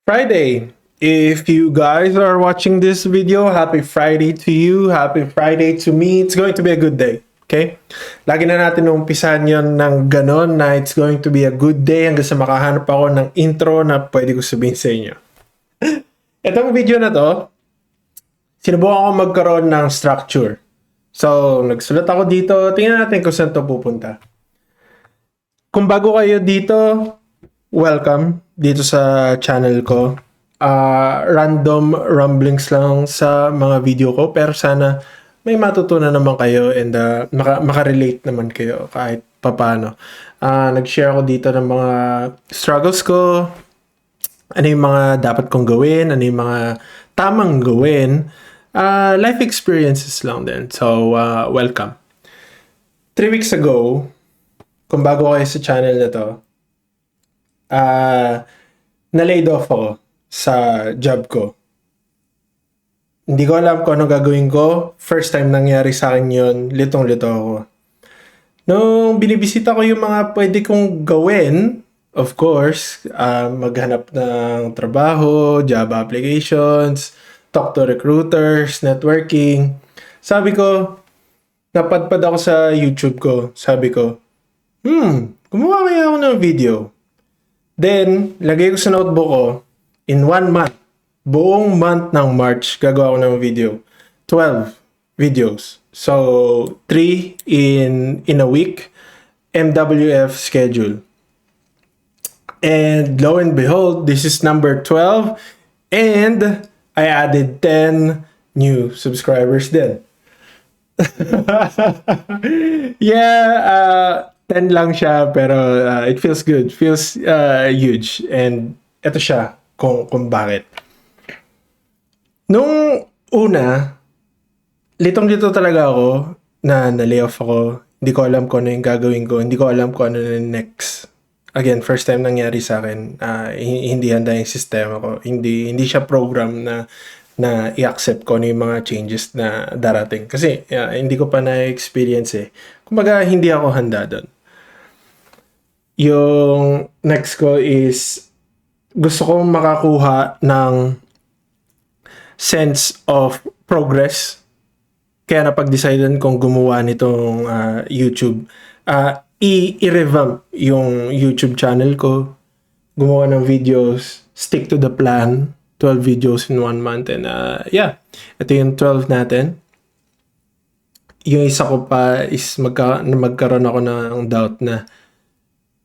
Friday. If you guys are watching this video, happy Friday to you, happy Friday to me. It's going to be a good day. Okay? Lagi na natin umpisahan yon ng ganon na it's going to be a good day hanggang sa makahanap ako ng intro na pwede ko sabihin sa inyo. Itong video na to, sinubukan ko magkaroon ng structure. So, nagsulat ako dito. Tingnan natin kung saan to pupunta. Kung bago kayo dito, welcome dito sa channel ko. Random rumblings lang sa mga video ko, pero sana may matutunan naman kayo and makarelate naman kayo kahit papano. Nag-share ako dito ng mga struggles ko, ano yung mga dapat kong gawin, ano yung mga tamang gawin. Life experiences lang din. So, welcome. 3 weeks ago, kung bago kayo sa channel na to, na-laid off ako sa job ko. Hindi ko alam kung anong gagawin ko. First time nangyari sa akin yun, litong-lito ako. Nung binibisita ko yung mga pwede kong gawin, of course, maghanap ng trabaho, job applications, talk to recruiters, networking. Sabi ko, napadpad ako sa YouTube ko. Sabi ko, gumawa kaya ako ng video. Then, lagay ko sa notebook ko, in 1 month, buong month ng March, gagawa ko ng video. 12 videos. So, 3 in a week, MWF schedule. And lo and behold, this is number 12, and I added 10 new subscribers then. Yeah, 10 lang siya, pero it feels good. Feels huge. And ito siya kung bakit. Nung una, litong-lito talaga ako na na-layoff ako. Hindi ko alam kung ano yung gagawin ko. Hindi ko alam kung ano na next. Again, first time nangyari sa akin. Hindi handa yung sistema ko. Hindi siya program na i-accept ko ano yung mga changes na darating. Kasi hindi ko pa na-experience eh. Kumbaga, hindi ako handa doon. Yung next ko is gusto kong makakuha ng sense of progress. Kaya napag-decidean kong gumawa nitong YouTube. I-revamp yung YouTube channel ko. Gumawa ng videos. Stick to the plan. 12 videos in 1 month. And yeah, ito yung 12 natin. Yung isa ko pa is magkaroon ako ng doubt na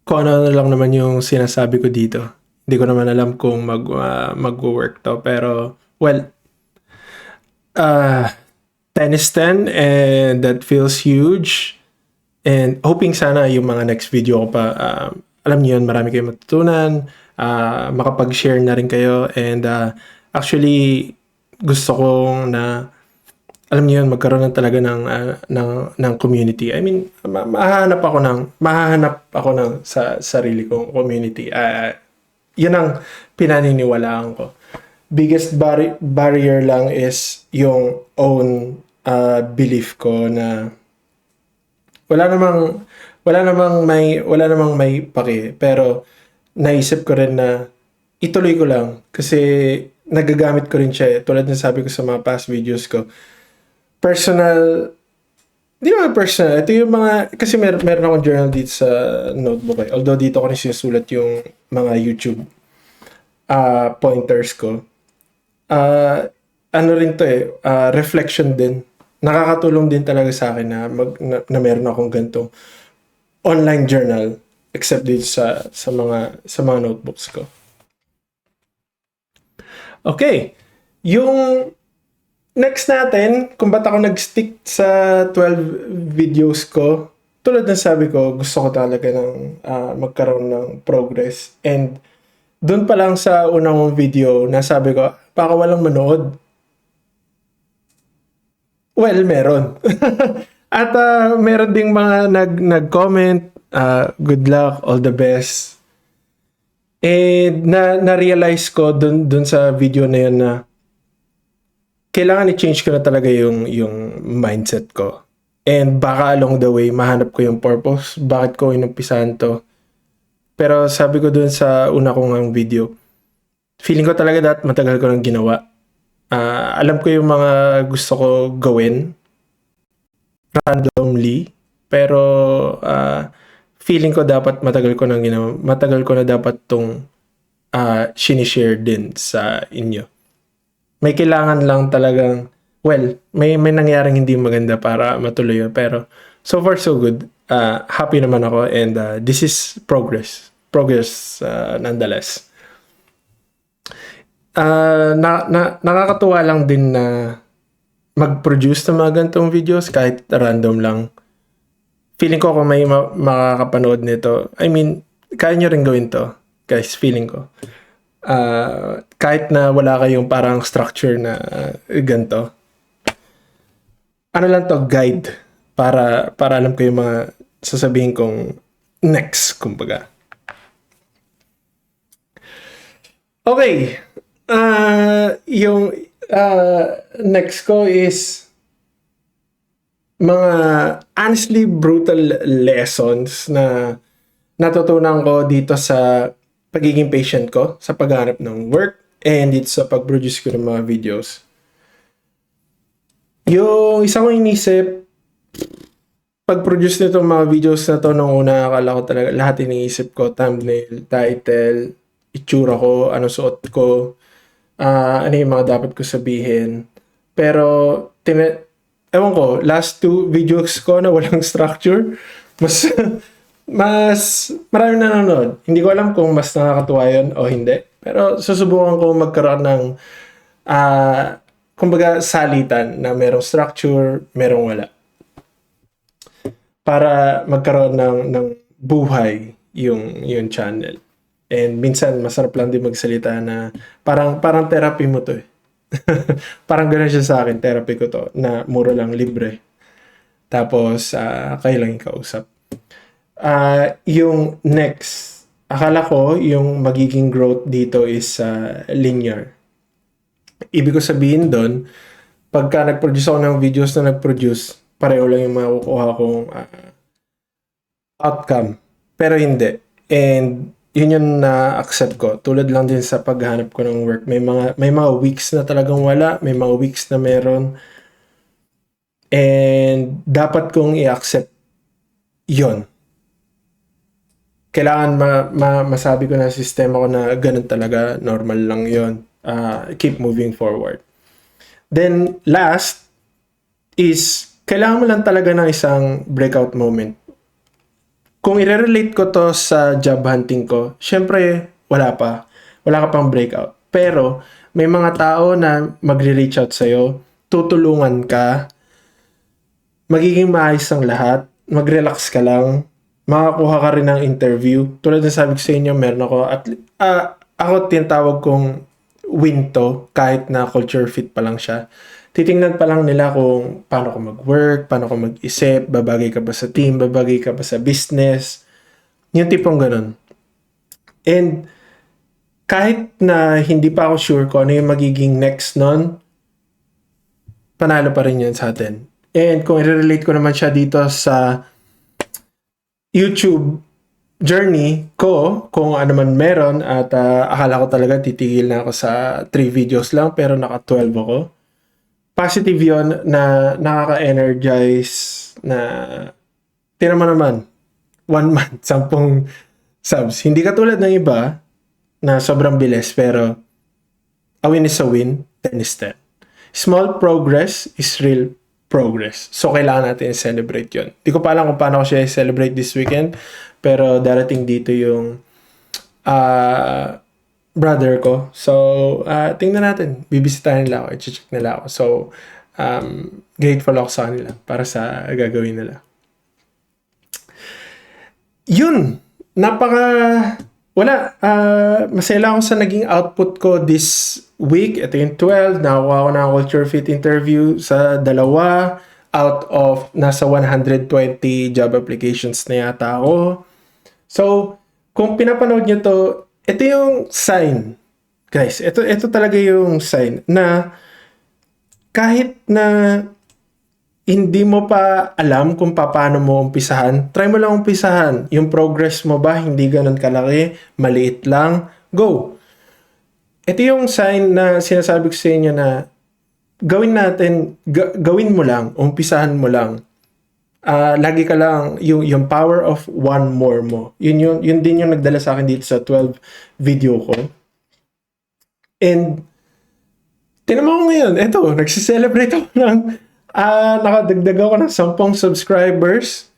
kung ano lang naman yung sinasabi ko dito. Hindi ko naman alam kung mag-work to. Pero, well, 10 is 10 and that feels huge. And hoping sana yung mga next video ko pa, alam niyo yun, marami kayong matutunan, makapag-share na rin kayo. And actually, gusto kong na, alam niyo yun, magkaroon na talaga ng community. I mean, mahahanap ako ng sa sarili kong community. Yun ang pinaniniwalaan ko. Biggest barrier lang is yung own belief ko na wala namang may pake, pero naisip ko rin na ituloy ko lang kasi nagagamit ko rin siya tulad ng sabi ko sa mga past videos ko. Personal, hindi naman personal, ito yung mga, kasi meron akong journal dito sa notebook eh. Although dito ko rin sinusulat yung mga YouTube pointers ko. Ano rin to eh, reflection din. Nakakatulong din talaga sa akin na meron akong ganitong online journal except dito sa mga notebooks ko. Okay. Yung next natin, kung ba't ako nag-stick sa 12 videos ko, tulad ng sabi ko, gusto ko talaga ng magkaroon ng progress. And doon pa lang sa unang video, nasabi ko, baka walang manood. Well, meron. At meron ding mga nag-comment, good luck, all the best. And na-realize ko dun sa video na yun na kailangan i-change ko na talaga yung mindset ko. And baka along the way, mahanap ko yung purpose. Bakit ko inumpisahan to? Pero sabi ko dun sa una kong video, Feeling ko talaga that matagal ko nang ginawa. Alam ko yung mga gusto ko gawin randomly, pero feeling ko dapat matagal ko nang ginawa. Matagal ko na dapat tong sinishare din sa inyo. May kailangan lang talagang, well, may nangyaring hindi maganda para matuloy yun. Pero so far so good. Happy naman ako, and this is progress. Progress nonetheless. Nakakatuwa lang din na mag-produce ng mga ganitong videos kahit random lang. Feeling ko kung may makakapanood nito, I mean, kaya nyo rin gawin to, guys, feeling ko. Kahit na wala kayong parang structure na ganito. Ano lang to, guide. Para alam ko yung mga sasabihin kong next, kumbaga. Okay. Yung next ko is mga honestly brutal lessons na natutunan ko dito sa pagiging patient ko sa paghanap ng work and dito sa pag-produce ko ng mga videos. Yung isa kong inisip, pag-produce nitong mga videos na to nung una, akala ko talaga lahat iniisip ko, thumbnail, title, itsura ko, ano suot ko, ano yung mga dapat ko sabihin. Pero, ewan ko, last 2 videos ko na walang structure, mas marami na nanonood. Hindi ko alam kung mas nakakatuwa yun o hindi. Pero susubukan ko magkaroon ng kumbaga salitan na merong structure, merong wala. Para magkaroon ng buhay yung channel. And minsan masarap lang din magsalita na parang therapy mo to eh. Parang gano'n siya sa akin, therapy ko to, na mura lang, libre. Tapos, kayo lang yung kausap. Yung next, akala ko yung magiging growth dito is linear. Ibig ko sabihin doon, pagka nag-produce ako ng videos na nag-produce, pareho lang yung makukuha kong outcome. Pero hindi. And yun yung na-accept ko. Tulad lang din sa paghanap ko ng work. May mga weeks na talagang wala. May mga weeks na meron. And dapat kong i-accept yon. Kailangan masabi ko na sistema ko na ganun talaga. Normal lang yon. Keep moving forward. Then, last is, kailangan mo lang talaga ng isang breakout moment. Kung i-relate ko to sa job hunting ko, syempre, wala pa. Wala ka pang breakout. Pero, may mga tao na magre-reach out sa'yo, tutulungan ka, magiging maayos ang lahat, mag-relax ka lang, makakuha ka rin ng interview. Tulad na sabi ko sa inyo, meron ako, ako tinatawag kong win to, kahit na culture fit pa lang siya. Titingnan pa lang nila kung paano ko mag-work, paano ko mag-isip, babagay ka ba sa team, babagay ka ba sa business. Yung tipong ganun. And kahit na hindi pa ako sure kung ano yung magiging next nun, panalo pa rin yun sa atin. And kung i-relate ko naman siya dito sa YouTube journey ko, kung ano man meron, at akala ko talaga titigil na ako sa 3 videos lang, pero naka 12 ako. Positive yon na nakaka-energize na tira mo naman 1 month, 10 subs. Hindi katulad ng iba na sobrang bilis, pero a win is a win, 10 is 10. Small progress is real progress. So, kailangan natin i-celebrate yun. Di ko pa alam kung paano ko siya i-celebrate this weekend, pero darating dito yung brother ko. So, tingnan natin. Bibisitahin nila ako. I-check nila ako. So, grateful ako sa kanila para sa gagawin nila. Yun! Masaya lang ako sa naging output ko this week. Ito yung 12. Nakakuha ko ng Culture Fit interview sa 2 out of nasa 120 job applications na yata ako. So, kung pinapanood nyo to, ito yung sign. Guys, ito talaga yung sign na kahit na hindi mo pa alam kung paano mo umpisahan, try mo lang umpisahan. Yung progress mo ba, hindi ganun kalaki, maliit lang, go. ito yung sign na sinasabi ko sa inyo na gawin mo lang, umpisahan mo lang. Lagi ka lang, yung power of one more mo. Yun din yung nagdala sa akin dito sa 12 video ko. And, tinan mo ko ngayon, eto, nagsiselebrate ako ng, nakadagdag ako ng 10 subscribers.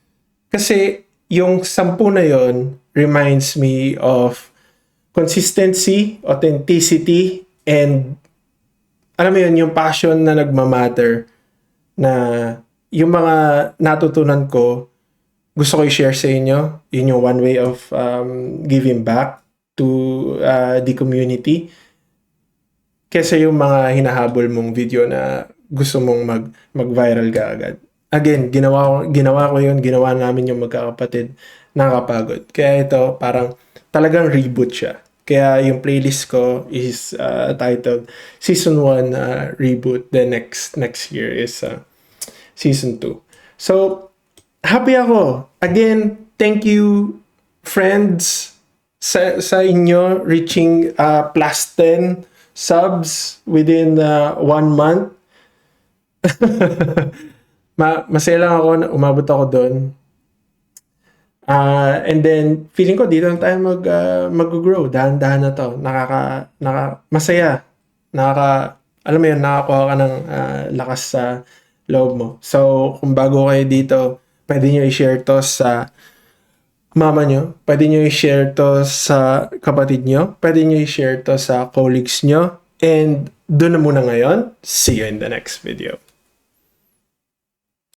Kasi, yung 10 na yon reminds me of consistency, authenticity, and alam mo yun, yung passion na nagmamatter, na yung mga natutunan ko, gusto ko i-share sa inyo. Yun yung one way of giving back to the community. Kesa yung mga hinahabol mong video na gusto mong mag-viral ka agad. Again, ginawa ko yun, ginawa namin yung magkakapatid, nakakapagod. Kaya ito, parang talagang reboot siya. Kaya yung playlist ko is titled Season 1 Reboot. The next year is Season 2. So, happy ako. Again, thank you, friends, sa inyo reaching plus 10 subs within 1 month. Masaya lang ako na umabot ako doon. And then, feeling ko dito na tayo mag-grow. Dahan-dahan na to. Masaya. Alam mo yun, nakakuha ka ng lakas sa loob mo. So, kung bago kayo dito, pwede nyo i-share to sa mama nyo. Pwede nyo i-share to sa kapatid nyo. Pwede nyo i-share to sa colleagues nyo. And doon na muna ngayon. See you in the next video.